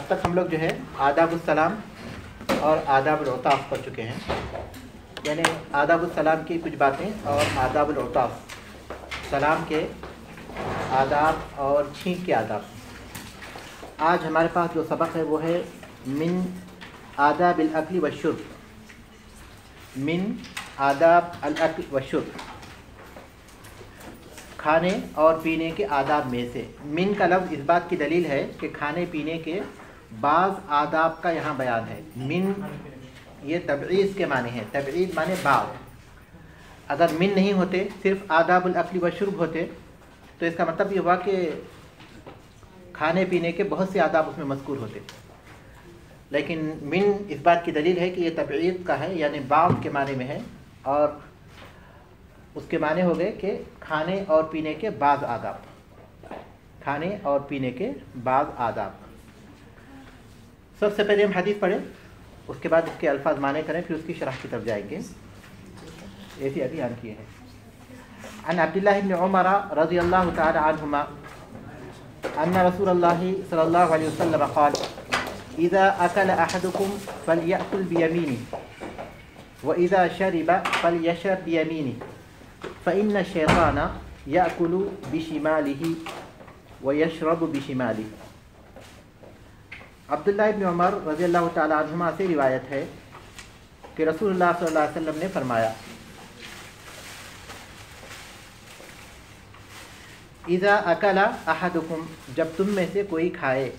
اب تک ہم لوگ جو ہے آداب السلام اور آداب العطاف پڑھ چکے ہیں، یعنی آداب السلام کی کچھ باتیں اور آداب العطاف، سلام کے آداب اور چھینک کے آداب۔ آج ہمارے پاس جو سبق ہے وہ ہے من آداب الاکل والشرب، من آداب الاکل والشرب، کھانے اور پینے کے آداب میں سے۔ من کا لفظ اس بات کی دلیل ہے کہ کھانے پینے کے بعض آداب کا یہاں بیان ہے۔ من یہ تبعیض کے معنی ہے، تبعیض معنی بعض۔ اگر من نہیں ہوتے، صرف آداب الاکل والشرب ہوتے تو اس کا مطلب یہ ہوا کہ کھانے پینے کے بہت سے آداب اس میں مذکور ہوتے، لیکن من اس بات کی دلیل ہے کہ یہ تبعیض کا ہے، یعنی بعض کے معنی میں ہے، اور اس کے معنی ہو گئے کہ کھانے اور پینے کے بعض آداب، کھانے اور پینے کے بعض آداب۔ سب سے پہلے ہم حدیث پڑھیں، اس کے بعد اس کے الفاظ معنی کریں، پھر اس کی شرح کی طرف جائیں گے۔ ایسی ابھی بیان کیے ہیں۔ عن عبداللہ بن عمر رضی اللہ تعالی عنہما ان رسول اللہ صلی اللہ علیہ وسلم قال اذا اکل احدکم فلیأکل بیمینہ واذا شرب فلیشرب بیمینہ فإن الشیطان یأکل بشمالہ ویشرب بشمالہ۔ عبداللہ ابن عمر رضی اللہ تعالی عنہما سے روایت ہے کہ رسول اللہ صلی اللہ علیہ وسلم نے فرمایا اذا اکل احدکم، جب تم میں سے کوئی کھائے،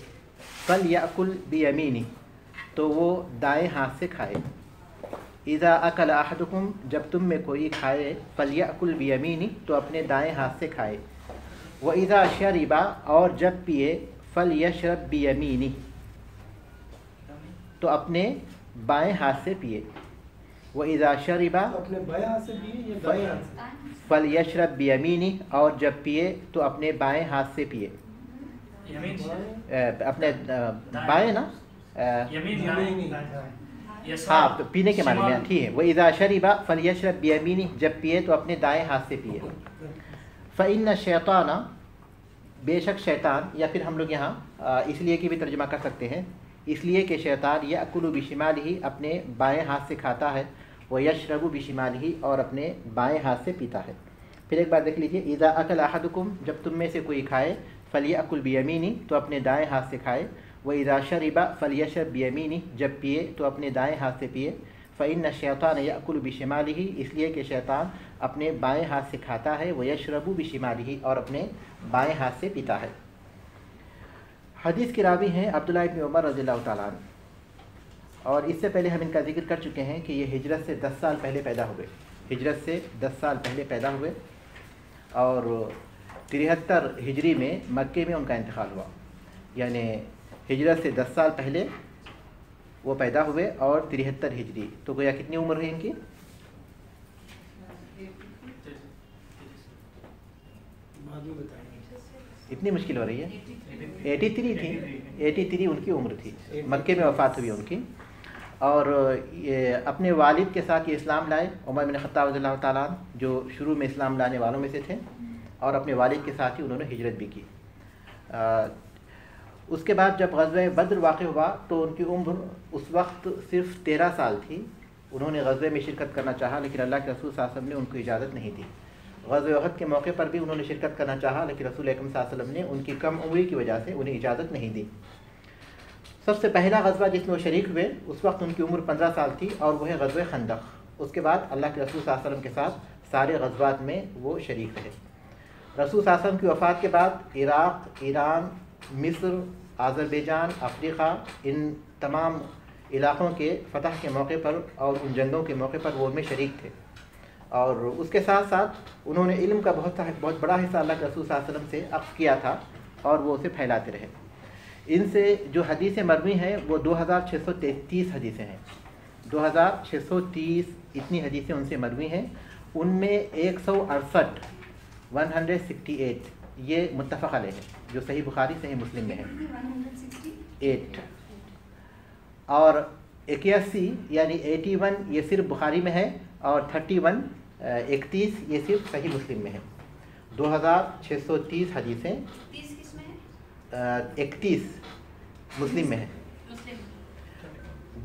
فلیأکل بیمینہ، تو وہ دائیں ہاتھ سے کھائے۔ اذا اکل احدکم، جب تم میں کوئی کھائے، فلیأکل بیمینہ، تو اپنے دائیں ہاتھ سے کھائے۔ واذا شرب، اور جب پیے، فلیشرب بیمینہ، تو اپنے بائیں ہاتھ سے پیے۔ واذا شرب، اپنے بائیں ہاتھ سے پیے یا دائیں ہاتھ سے؟ فلیشرب بیمینہ، اور جب پیے تو اپنے بائیں ہاتھ سے پیے۔ اپنے بائیں نا، ہاں پینے کے معنی میں ٹھیک ہے۔ وَإِذَا شَرِبَ فَلْيَشْرَبْ بِيَمِينِهِ، جب پیے تو اپنے دائیں ہاتھ سے پیے۔ فَإِنَّ الشَّيْطَانَ، بے شک شیطان، یا پھر ہم لوگ یہاں اس لیے کی بھی ترجمہ کر سکتے ہیں، اس لیے کہ شیطان یأکل بشمالہ، اپنے بائیں ہاتھ سے کھاتا ہے، ویشرب بشمالہ، اور اپنے بائیں ہاتھ سے پیتا ہے۔ پھر ایک بار دیکھ لیجئے، اذا اکل احدکم، جب تم میں سے کوئی کھائے، فلیأکل بیمینہ، تو اپنے دائیں ہاتھ سے کھائے۔ واذا شرب فلیشرب بیمینہ، جب پیے تو اپنے دائیں ہاتھ سے پیے۔ فإن الشیطان یأکل بشمالہ، اس لیے کہ شیطان اپنے بائیں ہاتھ سے کھاتا ہے، ویشرب بشمالہ، اور اپنے بائیں ہاتھ سے پیتا ہے۔ حدیث کے راوی ہیں عبداللہ ابن عمر رضی اللہ تعالیٰ عنہ، اور اس سے پہلے ہم ان کا ذکر کر چکے ہیں کہ یہ ہجرت سے 10 سال پہلے پیدا ہوئے، ہجرت سے 10 سال پہلے پیدا ہوئے، اور 73 ہجری میں مکے میں ان کا انتقال ہوا، یعنی ہجرت سے 10 سال پہلے وہ پیدا ہوئے، اور 73 ہجری، تو گویا کتنی عمر ہے ان کی؟ اتنی مشکل ہو رہی ہے، 83 تھی، 83 ان کی عمر تھی، مکے میں وفات ہوئی ان کی۔ اور یہ اپنے والد کے ساتھ یہ اسلام لائے، عمر بن خطاب رضی اللہ تعالیٰ عنہ، جو شروع میں اسلام لانے والوں میں سے تھے، اور اپنے والد کے ساتھ ہی انہوں نے ہجرت بھی کی۔ اس کے بعد جب غزوہ بدر واقع ہوا تو ان کی عمر اس وقت صرف 13 سال تھی۔ انہوں نے غزوے میں شرکت کرنا چاہا، لیکن اللہ کے رسول صلی اللہ علیہ وسلم نے ان کو اجازت نہیں دی۔ غزوہ احد کے موقع پر بھی انہوں نے شرکت کرنا چاہا، لیکن رسول اکرم صلی اللہ علیہ وسلم نے ان کی کم عمری کی وجہ سے انہیں اجازت نہیں دی۔ سب سے پہلا غزوہ جس میں وہ شریک ہوئے، اس وقت ان کی عمر 15 سال تھی، اور وہ ہے غزوہ خندق۔ اس کے بعد اللہ کے رسول صلی اللہ علیہ وسلم کے ساتھ سارے غزوات میں وہ شریک رہے۔ رسول صلی اللہ علیہ وسلم کی وفات کے بعد عراق، ایران، مصر، آذربائیجان، افریقہ، ان تمام علاقوں کے فتح کے موقع پر اور ان جنگوں کے موقع پر وہ ان میں شریک تھے، اور اس کے ساتھ ساتھ انہوں نے علم کا بہت بڑا حصہ اللہ کے رسول صلی اللہ علیہ وسلم سے اخذ کیا تھا، اور وہ اسے پھیلاتے رہے۔ ان سے جو حدیثیں مروی ہیں وہ 2633 حدیثیں ہیں، 2630 اتنی حدیثیں ان سے مروی ہیں۔ ان میں 168 یہ متفق علیہ ہے، جو صحیح بخاری صحیح مسلم میں ہے 8، اور 81 یعنی 81 یہ صرف بخاری میں ہے، اور 31 یہ صرف صحیح مسلم میں ہے۔ 2630 حدیثیں 31 مسلم میں ہے۔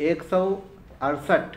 168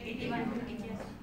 81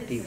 30।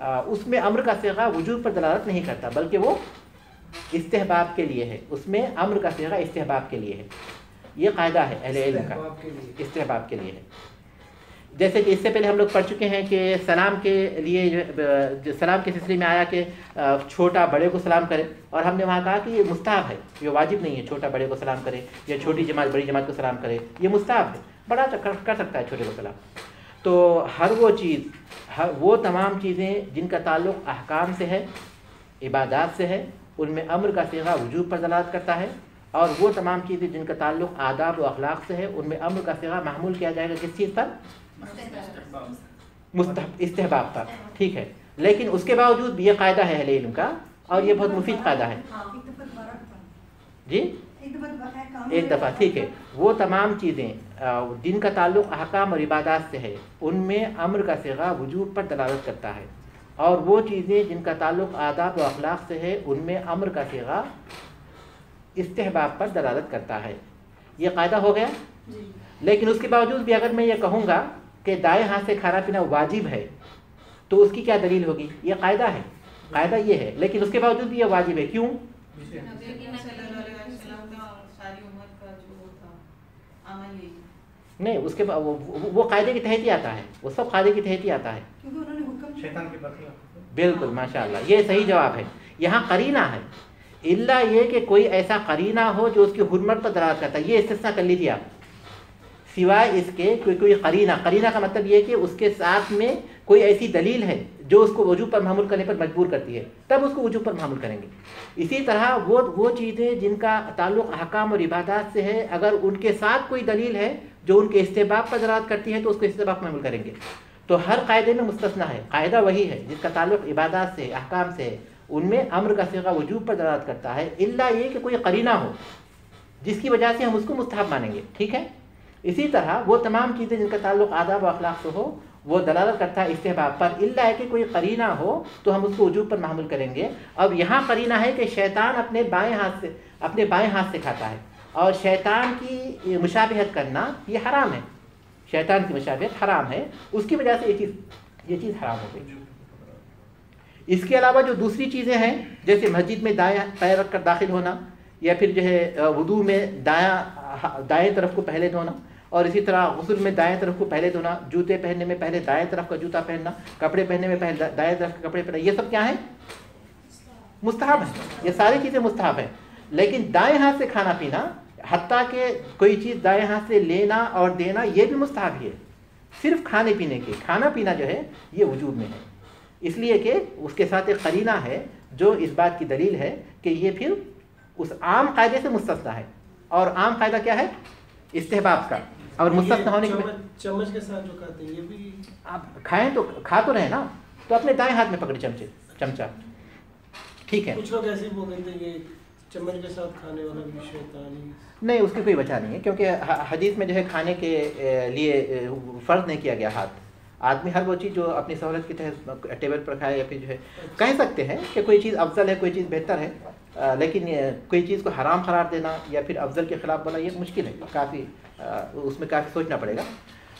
اس میں امر کا صیغہ وجوب پر دلالت نہیں کرتا بلکہ وہ استحباب کے لیے ہے، اس میں امر کا صیغہ استحباب کے لیے ہے. یہ قاعدہ ہے اہل علم کا، استحباب کے لیے ہے. جیسے کہ اس سے پہلے ہم لوگ پڑھ چکے ہیں کہ سلام کے لیے جو سلام کے سلسلے میں آیا کہ چھوٹا بڑے کو سلام کرے، اور ہم نے وہاں کہا کہ یہ مستحب ہے، یہ واجب نہیں ہے چھوٹا بڑے کو سلام کرے یا چھوٹی جماعت بڑی جماعت کو سلام کرے، یہ مستحب ہے، بڑا کر سکتا ہے چھوٹے کو سلام. تو ہر وہ چیز، وہ تمام چیزیں جن کا تعلق احکام سے ہے، عبادات سے ہے، ان میں امر کا صیغہ وجوب پر دلالت کرتا ہے، اور وہ تمام چیزیں جن کا تعلق آداب و اخلاق سے ہے ان میں امر کا صیغہ محمول کیا جائے گا کس چیز پر؟ استحباب پر. ٹھیک ہے، لیکن اس کے باوجود بھی یہ قاعدہ ہے اہل علم کا، اور یہ بہت مفید قاعدہ ہے. جی ایک دفعہ ٹھیک ہے. وہ تمام چیزیں جن کا تعلق احکام اور عبادات سے ہے ان میں امر کا صیغہ وجوب پر دلالت کرتا ہے، اور وہ چیزیں جن کا تعلق آداب و اخلاق سے ہے ان میں امر کا صیغہ استحباب پر دلالت کرتا ہے. یہ قاعدہ ہو گیا. لیکن اس کے باوجود بھی اگر میں یہ کہوں گا کہ دائیں ہاتھ سے کھانا پینا واجب ہے تو اس کی کیا دلیل ہوگی؟ یہ قاعدہ ہے، قاعدہ یہ ہے، لیکن اس کے باوجود بھی یہ واجب ہے. کیوں؟ نہیں، اس کے وہ قاعدے کے تحت ہی آتا ہے، وہ سب قاعدے کے تحت ہی آتا ہے. بالکل، ماشاء اللہ، یہ صحیح جواب ہے. یہاں قرینہ ہے، الا یہ کہ کوئی ایسا قرینہ ہو جو اس کی حرمت پر دلالت کرتا ہے. یہ استثناء کر لیجیے آپ، سوائے اس کے کوئی قرینہ کا مطلب یہ کہ اس کے ساتھ میں کوئی ایسی دلیل ہے جو اس کو وجوب پر معمول کرنے پر مجبور کرتی ہے، تب اس کو وجوب پر معمول کریں گے. اسی طرح وہ چیزیں جن کا تعلق احکام اور عبادات سے ہے، اگر ان کے ساتھ کوئی دلیل ہے جو ان کے استحباب پر دلالت کرتی ہے تو اس کو استحباب معمول کریں گے. تو ہر قاعدے میں مستثنیٰ ہے. قاعدہ وہی ہے جس کا تعلق عبادات سے، احکام سے ہے، ان میں امر کا صیغہ وجوب پر دلالت کرتا ہے، الا یہ کہ کوئی قرینہ ہو جس کی وجہ سے ہم اس کو مستحب مانیں گے. ٹھیک ہے. اسی طرح وہ تمام چیزیں جن کا تعلق آداب و اخلاق سے ہو وہ دلالت کرتا ہے استحباب پر، الا ہے کہ کوئی قرینہ ہو تو ہم اس کو وجوب پر محمول کریں گے. اب یہاں قرینہ ہے کہ شیطان اپنے بائیں ہاتھ سے کھاتا ہے، اور شیطان کی مشابہت کرنا یہ حرام ہے. شیطان کی مشابہت حرام ہے، اس کی وجہ سے یہ چیز حرام ہو گئی. اس کے علاوہ جو دوسری چیزیں ہیں، جیسے مسجد میں دائیں پیر رکھ کر داخل ہونا، یا پھر جو ہے وضو میں دائیں طرف کو پہلے دھونا، اور اسی طرح غسل میں دائیں طرف کو پہلے دھونا، جوتے پہننے میں پہلے دائیں طرف کا جوتا پہننا، کپڑے پہننے میں پہلے دائیں طرف کے کپڑے پہننا، یہ سب کیا ہیں؟ مستحب ہیں. یہ ساری چیزیں مستحب ہیں. لیکن دائیں ہاتھ سے کھانا پینا، حتیٰ کہ کوئی چیز دائیں ہاتھ سے لینا اور دینا، یہ بھی مستحب ہی ہے. صرف کھانے پینے کے، کھانا پینا جو ہے یہ وجوب میں ہے، اس لیے کہ اس کے ساتھ ایک قرینہ ہے جو اس بات کی دلیل ہے کہ یہ پھر اس عام قاعدے سے مستثنیٰ ہے. اور عام قاعدہ کیا ہے؟ استحباب کا. اور مستثنیٰ ہونے کے چمچ کے ساتھ جو کھاتے ہیں یہ بھی آپ کھائیں تو کھا تو رہے نا، تو اپنے دائیں ہاتھ میں پکڑے چمچہ. ٹھیک ہے. کچھ لوگ ایسے ہی بول دیتے ہیں یہ چمچ کے ساتھ کھانے والا بھی شیطانی. نہیں، اس کی کوئی وجہ نہیں ہے، کیونکہ حدیث میں جو ہے کھانے کے لیے فرض نہیں کیا گیا ہاتھ. آدمی ہر وہ چیز جو اپنی سہولت کے تحت ٹیبل پر کھائے، یا پھر جو ہے کہہ سکتے ہیں کہ کوئی چیز افضل ہے، کوئی چیز بہتر ہے، لیکن کوئی چیز کو حرام قرار دینا یا پھر افضل کے خلاف بولا یہ مشکل ہے، کافی اس میں کافی سوچنا پڑے گا.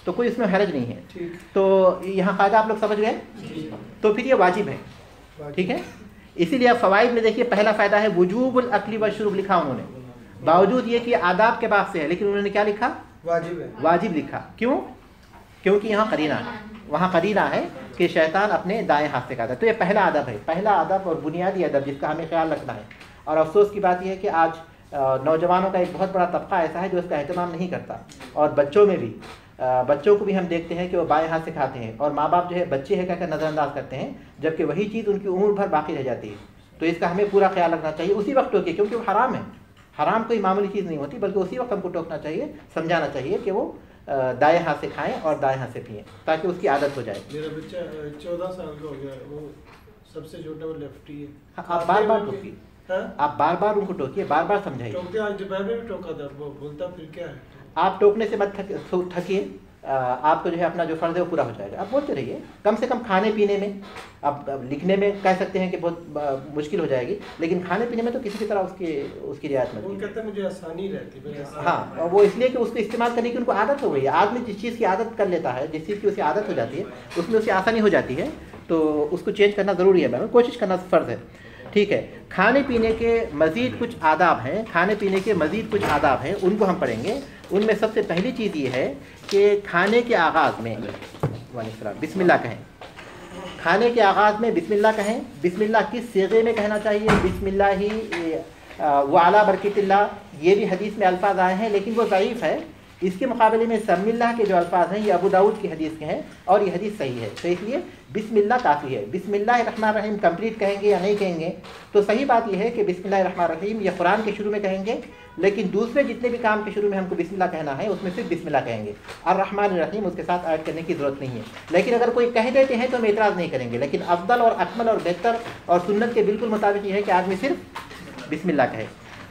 تو کوئی اس میں حرج نہیں ہے. تو یہاں قاعدہ آپ لوگ سمجھ گئے؟ تو پھر یہ واجب ہے. ٹھیک ہے. اسی لیے آپ فوائد میں دیکھیے، پہلا فائدہ ہے وجوب الاکل والشرب لکھا انہوں نے، باوجود یہ کہ آداب کے باب سے ہے، لیکن انہوں نے کیا لکھا؟ واجب ہے. واجب لکھا. کیوں؟ کیونکہ یہاں قرینہ ہے، وہاں قرینہ ہے کہ شیطان اپنے دائیں ہاتھ سے کھاتا ہے. تو یہ پہلا ادب ہے، پہلا ادب اور بنیادی ادب جس کا ہمیں خیال رکھنا ہے. اور افسوس کی بات یہ ہے کہ آج نوجوانوں کا ایک بہت بڑا طبقہ ایسا ہے جو اس کا اہتمام نہیں کرتا، اور بچوں میں بھی، بچوں کو بھی ہم دیکھتے ہیں کہ وہ بائیں ہاتھ سے کھاتے ہیں، اور ماں باپ جو ہے بچے ہے کہہ کر نظر انداز کرتے ہیں، جبکہ وہی چیز ان کی عمر بھر باقی رہ جاتی ہے. تو اس کا ہمیں پورا خیال رکھنا چاہیے اسی وقت ٹوکے، کیونکہ وہ حرام ہے. حرام کوئی معمولی چیز نہیں ہوتی، بلکہ اسی وقت ہم کو ٹوکنا چاہیے، سمجھانا چاہیے کہ وہ دائیں ہاتھ سے کھائیں اور دائیں ہاتھ سے پئیں، تاکہ اس کی عادت ہو جائے. میرا بچہ 14 سال کا ہو گیا، وہ سب سے چھوٹا وہ لیفٹی ہے. آپ بار بار ٹوکیے، آپ بار بار ان کو ٹوکیے، بار بار سمجھائیے. ٹوکتے آج دوپہر میں بھی ٹوکا تھا، وہ بولتا پھر کیا ہے. آپ ٹوکنے سے مت تھکیے، آپ کو جو ہے اپنا جو فرض ہے وہ پورا ہو جائے گا. آپ بولتے رہیے، کم سے کم کھانے پینے میں. اب لکھنے میں کہہ سکتے ہیں کہ بہت مشکل ہو جائے گی، لیکن کھانے پینے میں تو کسی بھی طرح اس کی رعایت مت. وہ کہتے ہیں مجھے آسانی رہتی ہے. ہاں، وہ اس لیے کہ اس کو استعمال کرنے کی ان کو عادت ہو گئی ہے. آدمی جس چیز کی عادت کر لیتا ہے، جس چیز کی اسے عادت ہو جاتی ہے، اس میں اسے آسانی ہو جاتی ہے. تو اس کو چینج کرنا ضروری ہے، کوشش کرنا فرض ہے، ٹھیک ہے۔ کھانے پینے کے مزید کچھ آداب ہیں، کھانے پینے کے مزید کچھ آداب ہیں، ان کو ہم پڑھیں گے۔ ان میں سب سے پہلی چیز یہ ہے کہ کھانے کے آغاز میں وعلیکم السلام بسم اللہ کہیں، کھانے کے آغاز میں بسم اللہ کہیں۔ بسم اللہ کس صیغے میں کہنا چاہیے؟ بسم اللہ ہی وعلی برکت اللہ، یہ بھی حدیث میں الفاظ آئے ہیں لیکن وہ ضعیف ہے۔ اس کے مقابلے میں سم اللہ کے جو الفاظ ہیں یہ ابو داؤد کی حدیث کے ہیں اور یہ حدیث صحیح ہے، تو اس لیے بسم اللہ کافی ہے۔ بسم اللہ الرحمن الرحیم کمپلیٹ کہیں گے یا نہیں کہیں گے؟ تو صحیح بات یہ ہے کہ بسم اللہ الرحمن الرحیم یہ قرآن کے شروع میں کہیں گے، لیکن دوسرے جتنے بھی کام کے شروع میں ہم کو بسم اللہ کہنا ہے اس میں صرف بسم اللہ کہیں گے، الرحمن الرحیم اس کے ساتھ ایڈ کرنے کی ضرورت نہیں ہے۔ لیکن اگر کوئی کہہ دیتے ہیں تو ہم اعتراض نہیں کریں گے، لیکن افضل اور اکمل اور بہتر اور سنت کے بالکل مطابق یہ ہے کہ آدمی صرف بسم اللہ کہے،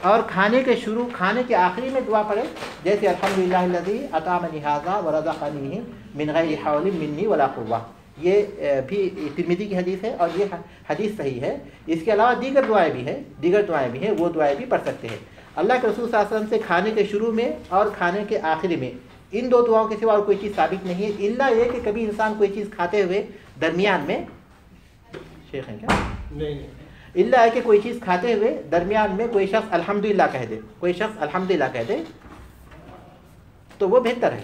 اور کھانے کے شروع کھانے کے آخری میں دعا پڑھے، جیسے الحمدللہ الذی اطعمنی ھذا ورزقنی من غیر حول منی ولا قوہ، یہ بھی ترمذی کی حدیث ہے اور یہ حدیث صحیح ہے۔ اس کے علاوہ دیگر دعائیں بھی ہیں، وہ دعائیں بھی پڑھ سکتے ہیں۔ اللہ کے رسول صلی اللہ علیہ وسلم سے کھانے کے شروع میں اور کھانے کے آخری میں ان دو دعاؤں کے سوا اور کوئی چیز ثابت نہیں ہے، الا یہ کہ کبھی انسان کوئی چیز کھاتے ہوئے درمیان میں شیخ ہیں کیا نہیں الا ہے کہ کوئی چیز کھاتے ہوئے درمیان میں کوئی شخص الحمدللہ کہہ دے، کوئی شخص الحمدللہ کہہ دے تو وہ بہتر ہے،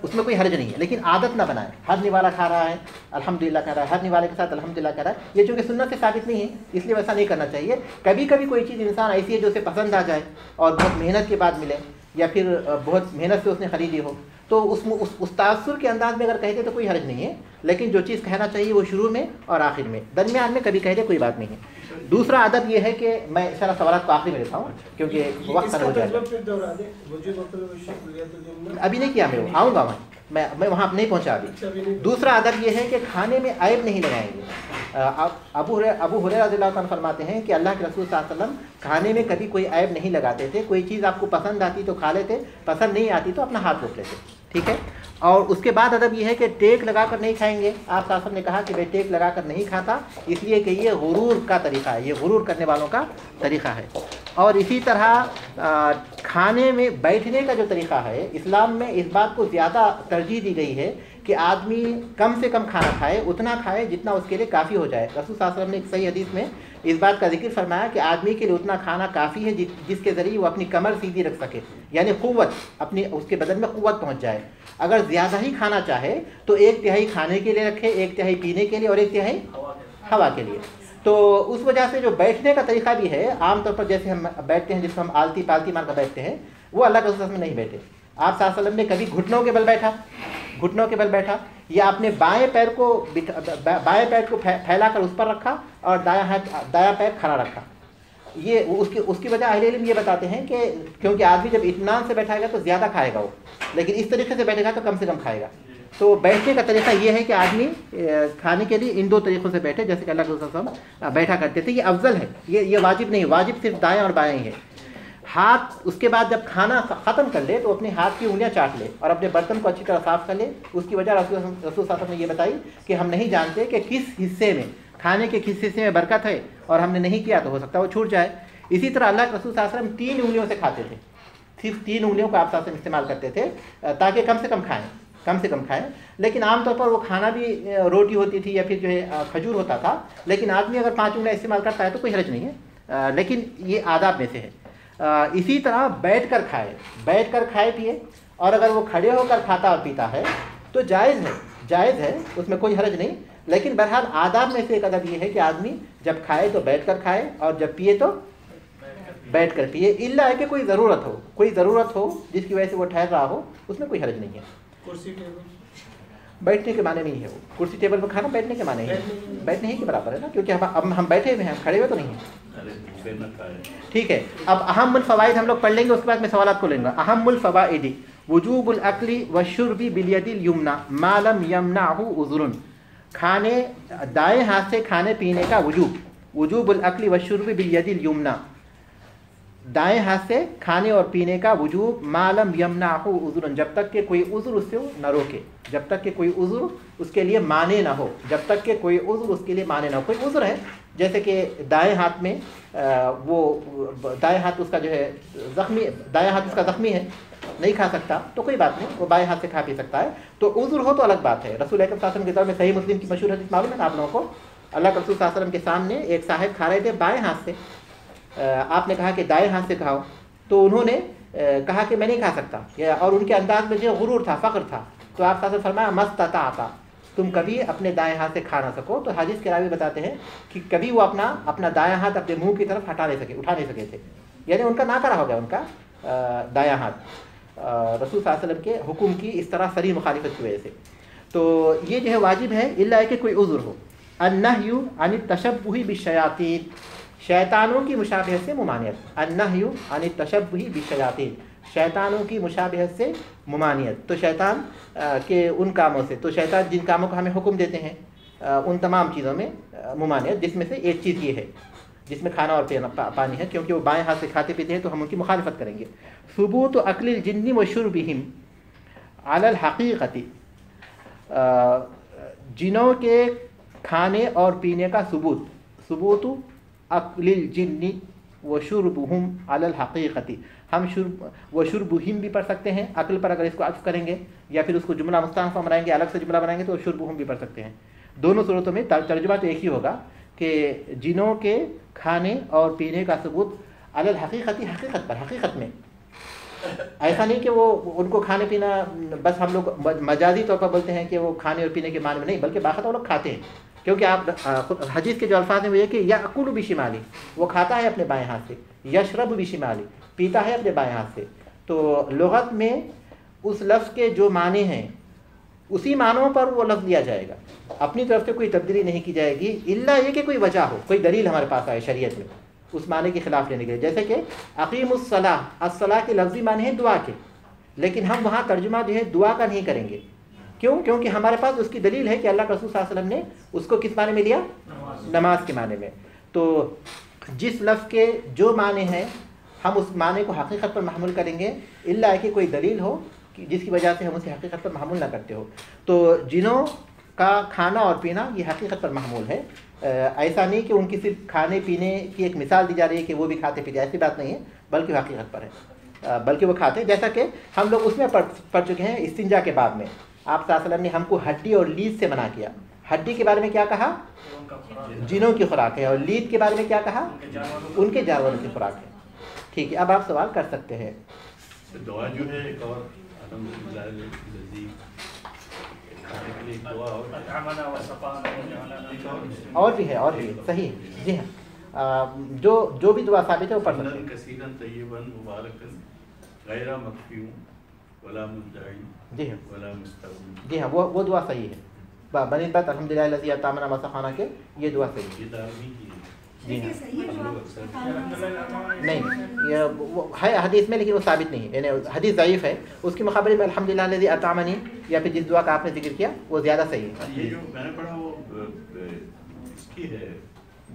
اس میں کوئی حرج نہیں ہے، لیکن عادت نہ بنائے۔ ہر نوالا کھا رہا ہے الحمدللہ کہہ رہا ہے، ہر نوالے کے ساتھ الحمدللہ کہہ رہا ہے، یہ چونکہ سنت سے ثابت نہیں ہے اس لیے ویسا نہیں کرنا چاہیے۔ کبھی کبھی کوئی چیز انسان ایسی ہے جو اسے پسند آ جائے اور بہت محنت کے بعد ملے یا پھر بہت محنت سے اس نے خریدی ہو، تو اس تاثر کے انداز میں اگر کہتے تو کوئی حرج نہیں ہے، لیکن جو چیز کہنا چاہیے وہ شروع میں اور آخر میں، درمیان میں کبھی کہہ دے کوئی بات نہیں ہے۔ دوسرا ادب یہ ہے کہ میں انشاءاللہ سوالات کو آخری میں لیتا ہوں کیونکہ وقت ختم ہو جائے گا۔ ابھی نہیں کیا، میں آؤں گا میں وہاں نہیں پہنچا ابھی۔ دوسرا ادب یہ ہے کہ کھانے میں عیب نہیں لگائیں گے۔ ابو ہریرہ رضی اللہ عنہ فرماتے ہیں کہ اللہ کے رسول صلی اللہ علیہ وسلم کھانے میں کبھی کوئی عیب نہیں لگاتے تھے، کوئی چیز آپ کو پسند آتی تو کھا لیتے، پسند نہیں آتی تو اپنا ہاتھ روک لیتے، ٹھیک ہے۔ اور اس کے بعد ادب یہ ہے کہ ٹیک لگا کر نہیں کھائیں گے۔ آپ صلی اللہ علیہ وسلم نے کہا کہ بھائی ٹیک لگا کر نہیں کھاتا، اس لیے کہ یہ غرور کا طریقہ ہے، یہ غرور کرنے والوں کا طریقہ ہے۔ اور اسی طرح کھانے میں بیٹھنے کا جو طریقہ ہے، اسلام میں اس بات کو زیادہ ترجیح دی گئی ہے کہ آدمی کم سے کم کھانا کھائے، اتنا کھائے جتنا اس کے لیے کافی ہو جائے۔ رسول صلی اللہ علیہ وسلم نے ایک صحیح حدیث میں اس بات کا ذکر فرمایا کہ آدمی کے لیے اتنا کھانا کافی ہے جس کے ذریعے وہ اپنی کمر سیدھی رکھ سکے، یعنی قوت اپنی اس کے بدن میں قوت پہنچ جائے۔ اگر زیادہ ہی کھانا چاہے تو 1/3 کھانے کے لیے رکھے، 1/3 پینے کے لیے اور 1/3 ہوا کے لیے۔ تو اس وجہ سے جو بیٹھنے کا طریقہ بھی ہے، عام طور پر جیسے ہم بیٹھتے ہیں جس کو ہم آلتی پالتی مار کر بیٹھتے ہیں، وہ اللہ کے رسول میں نہیں بیٹھے۔ آپ صلی اللہ علیہ وسلم نے کبھی گھٹنوں کے بل بیٹھا یا اپنے بائیں پیر کو پھیلا کر اس پر رکھا اور دایاں پیر کھڑا رکھا۔ یہ اس کی وجہ اہل علم یہ بتاتے ہیں کہ کیونکہ آدمی جب اطمینان سے بیٹھائے گا تو زیادہ کھائے گا وہ، لیکن اس طریقے سے بیٹھے گا تو کم سے کم کھائے گا۔ تو بیٹھنے کا طریقہ یہ ہے کہ آدمی کھانے کے لیے ان دو طریقوں سے بیٹھے، جیسے کہ اللہ کے رسول صلی اللہ علیہ وسلم بیٹھا کرتے تھے۔ یہ افضل ہے، یہ واجب نہیں، واجب صرف دائیں اور بائیں ہی ہے۔ ہاتھ اس کے بعد جب کھانا ختم کر لے تو اپنے ہاتھ کی انگلیاں چاٹ لے اور اپنے برتن کو اچھی طرح صاف کر لے۔ اس کی وجہ رسول صلی اللہ علیہ وسلم نے یہ بتائی کہ ہم نہیں جانتے کہ کس حصے میں، کھانے کے کس حصے میں برکت ہے، اور ہم نے نہیں کیا تو ہو سکتا ہے وہ چھوٹ جائے۔ اسی طرح اللہ کے رسول صلی اللہ علیہ وسلم 3 انگلیوں سے کھاتے تھے، صرف 3 انگلیوں کو آپ صلی اللہ علیہ وسلم استعمال کرتے تھے تاکہ کم سے کم کھائیں۔ لیکن عام طور پر وہ کھانا بھی روٹی ہوتی تھی یا پھر جو ہے کھجور ہوتا تھا، لیکن آدمی اگر 5 انگلیاں استعمال کرتا ہے تو کوئی حرج نہیں ہے، لیکن یہ آداب میں سے ہے۔ اسی طرح بیٹھ کر کھائے پیے، اور اگر وہ کھڑے ہو کر کھاتا اور پیتا ہے تو جائز ہے، اس میں کوئی حرج نہیں۔ لیکن بہرحال آداب میں سے ایک ادب یہ ہے کہ آدمی جب کھائے تو بیٹھ کر کھائے اور جب پیے تو بیٹھ کر پیے، الا ہے کہ کوئی ضرورت ہو جس کی وجہ سے وہ ٹھہر رہا ہو، اس میں کوئی حرج نہیں ہے۔ کرسی ٹیبل بیٹھنے کے معنی نہیں ہے، وہ کرسی ٹیبل پر کھانا بیٹھنے کے معنی ہے، بیٹھنے ہی کے برابر ہے نا، کیونکہ ہم بیٹھے ہوئے ہیں، ہم کھڑے ہوئے تو نہیں ہیں۔ ٹھیک ہے، اب اہم الفوائد ہم لوگ پڑھ لیں گے، اس کے بعد میں سوالات کو لیں گا۔ اہم الفوائد وجوب الاکل والشرب بالید الیمنی ما لم یمنعہ عذر، کھانے دائیں ہاتھ سے کھانے پینے کا وجوب الاکل والشرب بالید الیمنی، دائیں ہاتھ سے کھانے اور پینے کا وجوب ما لم یمنعہ عذر، جب تک کہ کوئی عذر اس سے نہ روکے، جب تک کہ کوئی عذر اس کے لیے مانع نہ ہو، جب تک کہ کوئی عذر اس کے لیے مانع نہ ہو۔ کوئی عذر ہے جیسے کہ دائیں ہاتھ میں دائیں ہاتھ اس کا زخمی ہے، نہیں کھا سکتا تو کوئی بات نہیں، وہ بائیں ہاتھ سے کھا پی سکتا ہے. تو عذر ہو تو الگ بات ہے. رسول اکرم صلی اللہ علیہ وسلم کے دور میں صحیح مسلم کی مشہور حدیث معلوم ہے نا آپ لوگوں کو، اللہ کے رسول صلی اللہ علیہ وسلم کے سامنے ایک صاحب کھا رہے تھے بائیں ہاتھ سے. آپ نے کہا کہ دائیں ہاتھ سے کھاؤ، تو انہوں نے کہا کہ میں نہیں کھا سکتا، اور ان کے انداز میں جو غرور تھا، فخر تھا. تو آپ صلی اللہ علیہ وسلم فرمایا مستطعت، تم کبھی اپنے دائیں ہاتھ سے کھا نہ سکو. تو حدیث کے راوی بتاتے ہیں کہ کبھی وہ اپنا دایاں ہاتھ اپنے منہ کی طرف اٹھا نہیں سکے تھے، یعنی ان کا ناکارہ ہو گیا ان کا دایاں ہاتھ رسول صلی اللہ علیہ وسلم کے حکم کی اس طرح صریح مخالفت کی وجہ سے. تو یہ جو ہے واجب ہے الا کہ کوئی عذر ہو. النہی عن التشبہ بالشیاطین، شیطانوں کی مشابہت سے ممانعت. النہی عن التشبہ بالشیاطین، شیطانوں کی مشابہت سے ممانعت. تو شیطان کے ان کاموں سے، تو شیطان جن کاموں کو ہمیں حکم دیتے ہیں ان تمام چیزوں میں ممانعت، جس میں سے ایک چیز یہ ہے جس میں کھانا اور پانی ہے، کیونکہ وہ بائیں ہاتھ سے کھاتے پیتے ہیں تو ہم ان کی مخالفت کریں گے. ثبوت اکل الجن و شربہم علی الحقیقت، جنوں کے کھانے اور پینے کا ثبوت. ثبوت اکل الجن و شربہم علی الحقیقت، ہم شربہم بھی پڑھ سکتے ہیں عقل پر اگر اس کو عطف کریں گے، یا پھر اس کو جملہ مستانفہ بنائیں گے، الگ سے جملہ بنائیں گے تو شربہم بھی پڑھ سکتے ہیں. دونوں صورتوں میں ترجمہ تو ایک ہی ہوگا کہ جنوں کے کھانے اور پینے کا ثبوت علی الحقیقت، حقیقت پر، حقیقت میں. ایسا نہیں کہ وہ ان کو کھانے پینا بس ہم لوگ مجازی طور پر بولتے ہیں کہ وہ کھانے اور پینے کے معنی میں نہیں، بلکہ باقاعدہ وہ لوگ کھاتے ہیں. کیونکہ آپ حدیث کے جو الفاظ ہیں وہ یہ کہ یأکل بشمالی، وہ کھاتا ہے اپنے بائیں ہاتھ سے، یشرب بشمالی، پیتا ہے اپنے بائیں ہاتھ سے. تو لغت میں اس لفظ کے جو معنی ہیں اسی معنوں پر وہ لفظ لیا جائے گا، اپنی طرف سے کوئی تبدیلی نہیں کی جائے گی، الا یہ کہ کوئی وجہ ہو، کوئی دلیل ہمارے پاس آئے شریعت میں اس معنی کے خلاف لینے کے لیے. جیسے کہ اقیم الصلاۃ، الصلاۃ کے لفظی معنی ہے دعا کے، لیکن ہم وہاں ترجمہ جو ہے دعا کا نہیں کریں گے. کیوں؟ کیونکہ ہمارے پاس اس کی دلیل ہے کہ اللہ کے رسول صلی اللہ علیہ وسلم نے اس کو کس معنی میں لیا؟ نماز کے معنی میں. تو جس لفظ کے جو معنی ہیں ہم اس معنی کو حقیقت پر محمول کریں گے، الا کہ کوئی دلیل ہو جس کی وجہ سے ہم اسے حقیقت پر محمول نہ کرتے ہو. تو جنوں کا کھانا اور پینا یہ حقیقت پر محمول ہے. ایسا نہیں کہ ان کی صرف کھانے پینے کی ایک مثال دی جا رہی ہے کہ وہ بھی کھاتے پیتے، ایسی بات نہیں ہے، بلکہ وہ حقیقت پر ہے، بلکہ وہ کھاتے ہیں. جیسا کہ ہم لوگ اس میں پڑھ چکے ہیں استنجا کے باب میں، آپ صلی اللہ علیہ وسلم نے ہم کو ہڈی اور لید سے منع کیا. ہڈی کے بارے میں کیا کہا؟ جنوں کی خوراک ہے. اور لید کے بارے میں کیا کہا؟ ان کے جانوروں کی خوراک ہے. ٹھیک ہے، اب آپ سوال کر سکتے ہیں. دعا جو ہے ایک اور اور بھی ہے، اور بھی صحیح. جی ہاں، جو بھی دعا ثابت ہے وہ پڑھ سکتے ہیں. کثیرن طیبا مبارکن غیر مخفی ولا مدعی جی ہاں، ولا مستغنی. جی ہاں، وہ دعا صحیح ہے. بنسبت الحمدللہ الذی اطعمنا وسقانا کے یہ دعا صحیح ہے. یہ دعوی کی ہے. جی ہاں، نہیں یہ ہے حدیث میں، لیکن وہ ثابت نہیں ہے، یعنی حدیث ضعیف ہے. اس کے مقابلے میں الحمدللہ الذی اطعمنی یا پھر جس دعا کا آپ نے ذکر کیا وہ زیادہ صحیح ہے. یہ جو میں نے پڑھا وہ اس کی ہے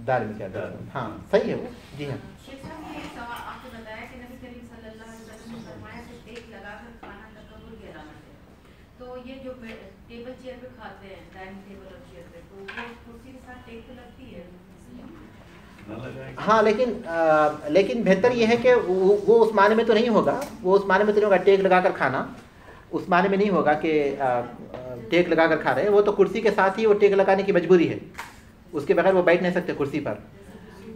دار میں کیا دار، ہاں صحیح ہے وہ. جی ہاں، شیخ صاحب یہ سوال آپ کو بتایا کہ نبی کریم صلی اللہ علیہ وسلم نے فرمایا کہ ٹیک لگا کر کھانا تکبر کی علامت ہے. تو یہ جو ٹیبل چیئر پہ کھاتے ہیں، ڈائننگ ٹیبل اور چیئر پہ، تو وہ کرسی کے ساتھ ٹیک تو لگتی ہے. ہاں لیکن بہتر یہ ہے کہ وہ اس معنی میں تو نہیں ہوگا، وہ اس معنی میں تو نہیں ہوگا ٹیک لگا کر کھانا، اس معنی میں نہیں ہوگا کہ ٹیک لگا کر کھا رہے ہیں. وہ تو کرسی کے ساتھ ہی وہ ٹیک لگانے کی مجبوری ہے، اس کے بغیر وہ بیٹھ نہیں سکتے کرسی پر.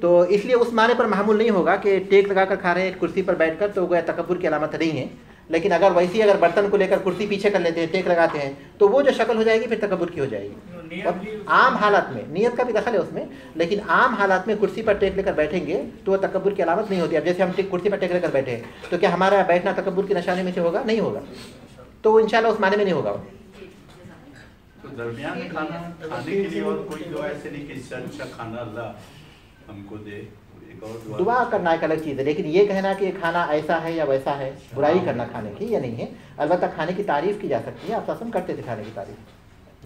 تو اس لیے اس معنی پر محمول نہیں ہوگا کہ ٹیک لگا کر کھا رہے ہیں کرسی پر بیٹھ کر، تو وہ تکبر کی علامت نہیں ہے. لیکن اگر ویسی اگر برتن کو لے کر کرسی پیچھے کر لیتے ہیں، ٹیک لگاتے ہیں، تو وہ جو شکل ہو جائے گی پھر تکبر کی ہو جائے گی. اور عام حالات میں نیت کا بھی دخل ہے اس میں، لیکن عام حالات میں کرسی پر ٹیک لے کر بیٹھیں گے تو وہ تکبر کی علامت نہیں ہوتی. اب جیسے ہم کرسی پر ٹیک لے کر بیٹھے ہیں تو کیا ہمارا بیٹھنا تکبر کی نشانی میں سے ہوگا؟ نہیں ہوگا. تو وہ انشاءاللہ اس معنی میں نہیں ہوگا. تو درمیان میں کھانا کھانے کے لیے اور کوئی دعا ایسے نہیں کہ اس سے اچھا کھانا اللہ ہم کو دے. ایک اور دعا کرنا ایک الگ چیز ہے، لیکن یہ کہنا کہ کھانا ایسا ہے یا ویسا ہے، برائی کرنا کھانے کی یہ نہیں ہے. البتہ کھانے کی تعریف کی جا سکتی ہے، آپ قسم کرتے تھے کھانے کی تعریف.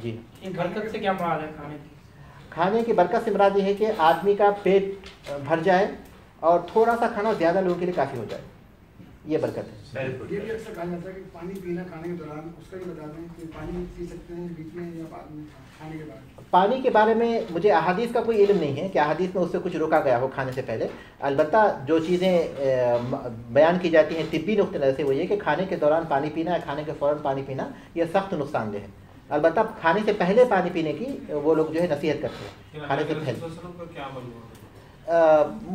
جی، برکت سے کیا مراد ہے کھانے کی؟ کھانے کی برکت سے مراد یہ ہے کہ آدمی کا پیٹ بھر جائے اور تھوڑا سا کھانا زیادہ لوگوں کے لیے کافی ہو جائے. یہ برکت ہے. یہ بھی اکثر کہا جاتا ہے کہ پانی پینا کھانے کے دوران، اس کا بھی بتا دیں کہ پانی پی سکتے ہیں بیچ میں یا بعد میں کھانے کے بعد. پانی کے بارے میں مجھے احادیث کا کوئی علم نہیں ہے کہ احادیث میں اس سے کچھ روکا گیا ہو کھانے سے پہلے. البتہ جو چیزیں بیان کی جاتی ہیں طبی نقطۂ نظر سے وہ یہ کہ کھانے کے دوران پانی پینا یا کھانے کے فوراً پانی پینا یہ سخت نقصان دہ ہے. البتہ کھانے سے پہلے پانی پینے کی وہ لوگ جو ہے نصیحت کرتے ہیں. کھانے سے پہلے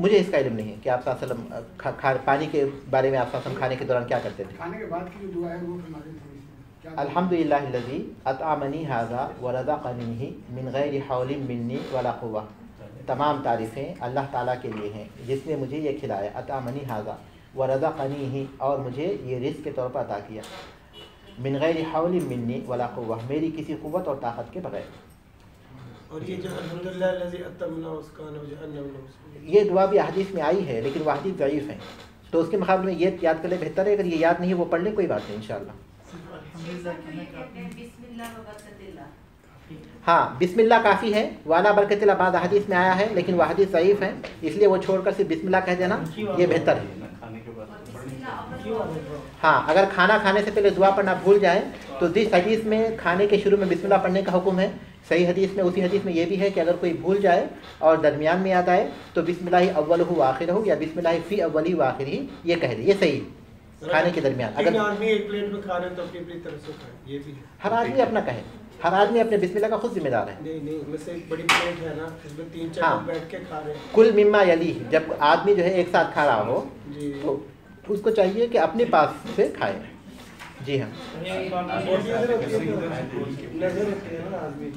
مجھے اس کا علم نہیں ہے کہ آپ صلی اللہ علیہ وسلم پانی کے بارے میں آپ صلی اللہ علیہ وسلم کھانے کے دوران کیا کرتے تھے. کھانے کے بعد کی جو دعا ہے وہ فرما دیں. الحمدللہ الذی اطعمنی ھذا ورزقنیہ من غیر حول منی ولا قوہ. تمام تعریفیں اللہ تعالیٰ کے لیے ہیں جس نے مجھے یہ کھلایا. اطعمنی ھذا ورزقنیہ، اور مجھے یہ رزق کے طور پر عطا کیا. من غیر حول منی ولا قوہ، میری کسی قوت اور طاقت کے بغیر. اور یہ جو الحمدللہ الذی اطعمنا وسقانا وجعلنا من المسلمین، یہ دعا بھی حدیث میں آئی ہے لیکن وہ حدیث ضعیف ہیں، تو اس کے مقابلے میں یہ یاد کر لیں بہتر ہے. اگر یہ یاد نہیں ہے وہ پڑھ لیں، کوئی بات نہیں انشاءاللہ. ہاں بسم اللہ کافی ہے. والا برکت اللہ بعد حدیث میں آیا ہے لیکن وہ حدیث ضعیف ہے، اس لیے وہ چھوڑ کر صرف بسم اللہ کہہ دینا یہ بہتر ہے. ہاں اگر کھانا کھانے سے پہلے دعا پڑھنا بھول جائیں تو جس حدیث میں کھانے کے شروع میں بسم اللہ پڑھنے کا حکم ہے، صحیح حدیث میں اسی حدیث میں یہ بھی ہے کہ اگر کوئی بھول جائے اور درمیان میں یاد آئے تو بسم اللہ اولہ و آخرہ یا بسم اللہ فی اولی و آخرہ یہ کہہ دے. یہ صحیح کھانے کے درمیان. اگر آدمی ایک پلیٹ میں کھا رہے ہیں تو اپنی اپنی طرف سے کھائیں. یہ بھی ہے، ہر آدمی اپنا کہے، ہر آدمی اپنے بسم اللہ کا خود ذمہ دار ہے. نہیں ان میں سے ایک بڑی پلیٹ ہے نا، اس میں 3-4 لوگ بیٹھ کے کھا رہے ہیں. کل مما یلی، جب آدمی جو ہے ایک ساتھ کھا رہا ہو جی تو اس کو چاہیے کہ اپنے پاس سے کھائے. جی ہاں نظر ہوتی ہے نا آدمی.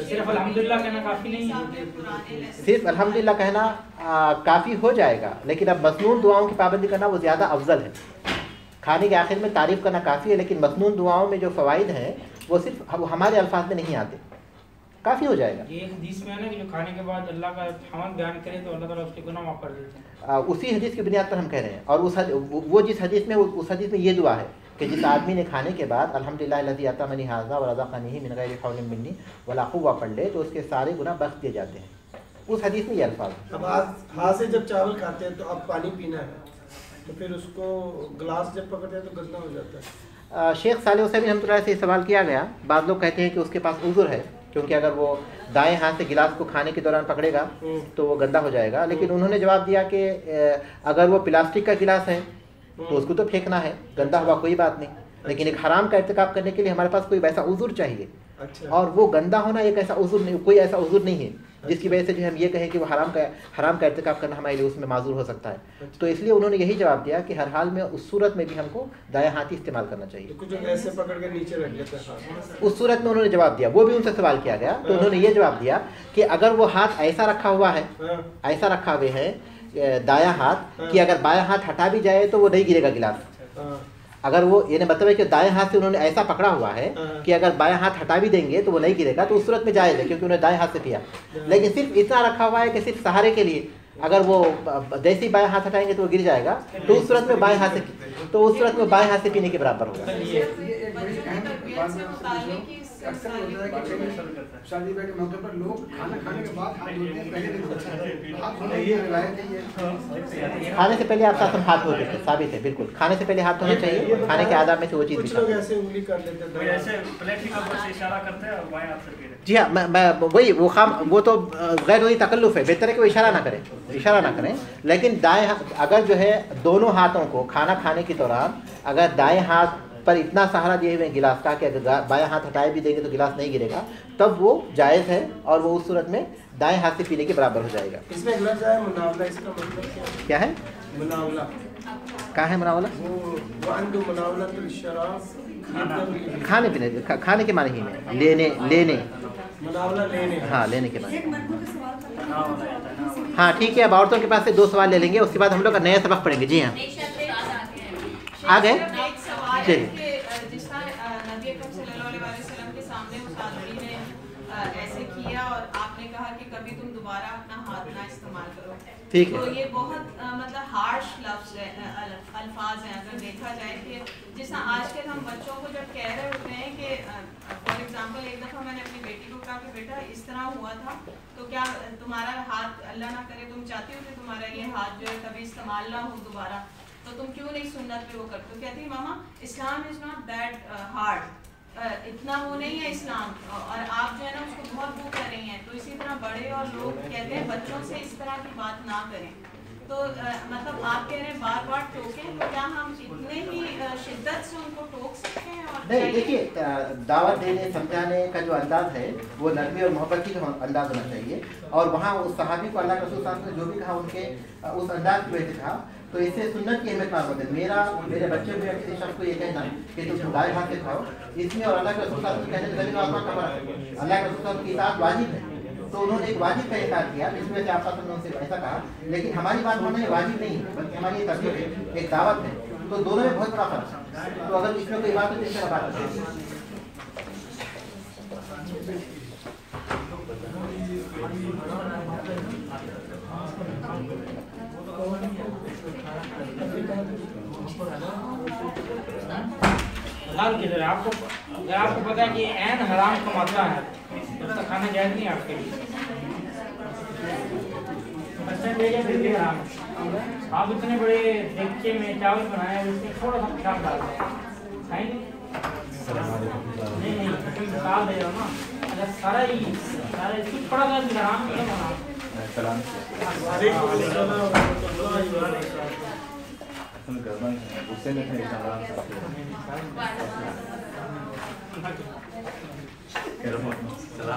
صرف الحمدللہ کہنا کافی نہیں ہے. صرف الحمدللہ کہنا کافی ہو جائے گا، لیکن اب مسنون دعاؤں کی پابندی کرنا وہ زیادہ افضل ہے. کھانے کے آخر میں تعریف کرنا کافی ہے، لیکن مسنون دعاؤں میں جو فوائد ہیں وہ صرف ہمارے الفاظ میں نہیں آتے. کافی ہو جائے گا. یہ حدیث میں ہے نا کہ جو کھانے کے بعد اللہ کا حمد بیان کرے تو اللہ تعالیٰ اس کے گناہ معاف کر دیتے ہیں. اسی حدیث کی بنیاد پر ہم کہہ رہے ہیں. اور وہ جس حدیث میں اس حدیث میں یہ دعا ہے کہ جس آدمی نے کھانے کے بعد الحمدللہ الذی اطعمنی ھذا ورزقنیہ من غیر حول منی ولا قوہ پڑھ لے تو اس کے سارے گناہ بخش دیے جاتے ہیں. اس حدیث میں یہ الفاظ. اب ہاتھ سے جب چاول کھاتے ہیں تو اب پانی پینا ہے تو پھر اس کو گلاس جب پکڑتے ہیں تو گندا ہو جاتا ہے. شیخ صالح عثیمین رحمۃ اللہ سے یہ سوال کیا گیا. بعض لوگ کہتے ہیں کہ اس کے پاس عذر ہے کیونکہ اگر وہ دائیں ہاتھ سے گلاس کو کھانے کے دوران پکڑے گا تو وہ گندا ہو جائے گا. لیکن انہوں نے جواب دیا کہ اگر وہ پلاسٹک کا گلاس ہے تو اس کو تو پھینکنا ہے، گندا ہوا کوئی بات نہیں. لیکن ایک حرام کا ارتکاب کرنے کے لیے ہمارے پاس کوئی ویسا عذر چاہیے، اور وہ گندا ہونا ایک ایسا عذر نہیں، کوئی ایسا عذر نہیں ہے جس کی وجہ سے جو ہم یہ کہیں کہ وہ حرام کا ارتکاب کرنا ہمارے لیے اس میں معذور ہو سکتا ہے. تو اس لیے انہوں نے یہی جواب دیا کہ ہر حال میں اس صورت میں بھی ہم کو دائیں ہاتھ ہی استعمال کرنا چاہیے. کچھ ایسے پکڑ کے نیچے رکھ لیتے ہیں. اس صورت میں انہوں نے جواب دیا، وہ بھی ان سے سوال کیا گیا تو انہوں نے یہ جواب دیا کہ اگر وہ ہاتھ ایسا رکھا ہوا ہے، ایسا رکھا ہوئے ہے دایاں ہاتھ کہ اگر بایاں ہاتھ ہٹا بھی جائے تو وہ نہیں گرے گا گلاس. اگر وہ یہ مطلب ہے کہ دائیں ہاتھ سے انہوں نے ایسا پکڑا ہوا ہے کہ اگر بایاں ہاتھ ہٹا بھی دیں گے تو وہ نہیں گرے گا، تو اس صورت میں جائز ہے کیونکہ انہوں نے دائیں ہاتھ سے پیا. لیکن صرف اتنا رکھا ہوا ہے کہ صرف سہارے کے لیے، اگر وہ جیسے ہی بایاں ہاتھ ہٹائیں گے تو وہ گر جائے گا، تو اس صورت میں بائیں ہاتھ سے پینے کے برابر ہوگا. اکثر ہوتا ہے کہ شادی بیاہ کے موقع پر لوگ کھانا کھانے کے بعد ہاتھ دھوتے ہیں، پہلے نہیں دھوتے. ہاتھ دھونے کی روایت ہے. کھانے سے پہلے آپ ساتھ ہاتھ دھوتے ہیں، ثابت ہے بالکل. کھانے سے پہلے ہاتھ دھونے چاہیے، کھانے کے آداب میں سے وہ چیز بھی. کچھ لوگ ایسے انگلی کر لیتے ہیں، ایسے پلیٹ کی طرف سے اشارہ کرتے ہیں اور بائیں ہاتھ سے پی رہے ہیں. جی ہاں، میں وہی وہ تو غیر وہی تکلف ہے. بہتر ہے کہ وہ اشارہ نہ کریں. لیکن دائیں اگر جو ہے دونوں ہاتھوں کو کھانا کھانے کے دوران اگر دائیں ہاتھ پر اتنا سہارا دیے ہوئے گلاس کا کہ اگر بایاں ہاتھ ہٹائے بھی دیں گے تو گلاس نہیں گرے گا، تب وہ جائز ہے اور وہ اس صورت میں دائیں ہاتھ سے پینے کے برابر ہو جائے گا. اس میں لفظ ہے مناولہ، اس کا مطلب کیا ہے؟ مناولہ. کیا ہے مناولہ؟ وہ اندو مناولۃ الشراب، کھانے پینے، کھانے کے معنی ہی میں لینے مناولہ لینے. ہاں لینے کے معنی. ہاں ٹھیک ہے، اب عورتوں کے پاس سے 2 سوال لے لیں گے، اس کے بعد ہم لوگ نیا سبق پڑھیں گے. جی ہاں آ گئے. جس طرح نبی اکرم صلی اللہ علیہ وسلم کے سامنے اس آدمی نے ایسے کیا اور آپ نے کہا کہ کبھی تم دوبارہ اپنا ہاتھ نہ استعمال کرو. ٹھیک ہے. تو یہ بہت مطلب ہارش لفظ ہے، الفاظ ہیں. اگر دیکھا جائے کہ جس طرح آج کل ہم بچوں کو جب کہہ رہے ہوتے ہیں کہ فار ایگزامپل ایک دفعہ میں نے اپنی بیٹی کو کہا کہ بیٹا اس طرح ہوا تھا تو کیا تمہارا ہاتھ اللہ نہ کرے تم چاہتی ہو کہ تمہارا یہ ہاتھ جو ہے کبھی استعمال نہ ہو دوبارہ. تو تم کیوں نہیں سنت پہ وہ کرتے ہو؟ کہتی ماما اسلام از ناٹ دیٹ ہارڈ، اتنا وہ نہیں ہے اسلام، اور آپ جو ہے نا اس کو بہت وہ کر رہی ہیں. تو اسی طرح بڑے اور لوگ کہتے ہیں بچوں سے اس طرح کی بات نہ کریں. تو مطلب آپ کہہ رہے ہیں بار بار ٹوکیں، تو کیا ہم اتنے ہی شدت سے ان کو ٹوک سکتے ہیں؟ اور نہیں دیکھیے، دعوت دینے سمجھانے کا جو انداز ہے وہ نرمی اور محبت کی جو انداز ہونا چاہیے. اور وہاں اس صحابی کو اللہ کے رسول صلی اللہ علیہ وسلم نے جو بھی کہا ان کے اس انداز کی وجہ سے کہا. تو اس سے سنت کی اہمیت معلوم ہوتی ہے. میرے بچے کو یا کسی شخص کو یہ کہنا کہ تم دائیں ہاتھ سے کھاؤ، اس میں اور اللہ کے رسول صلی اللہ علیہ وسلم کہنے سے زمین و آسمان کا فرق ہے. اللہ کے رسول صلی اللہ علیہ وسلم کی اطاعت واجب ہے، تو انہوں نے ایک واجب کا انکار کیا، اس وجہ سے آپ نے ان سے ایسا کہا. لیکن ہماری بات ہونا یہ واجب نہیں ہے، بلکہ ہماری یہ ترغیب ہے، ایک دعوت ہے. تو دونوں میں بہت بڑا فرق ہے. تو اگر اس میں کوئی بات ہے تو اس طرح بات کرتے ہیں. حلال کی طرح آپ کو پتا ہے کہ عین حرام کماتا ہے اس کا کھانا جائز نہیں آپ کے لیے. آپ اتنے بڑے دیگچے میں چاول بنائے اس میں تھوڑا سا پیشاب ڈال دیں، نہیں ڈال دے رہا نا سارا تھوڑا سا حرام بنا. سلام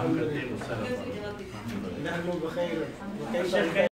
کرتے ہیں.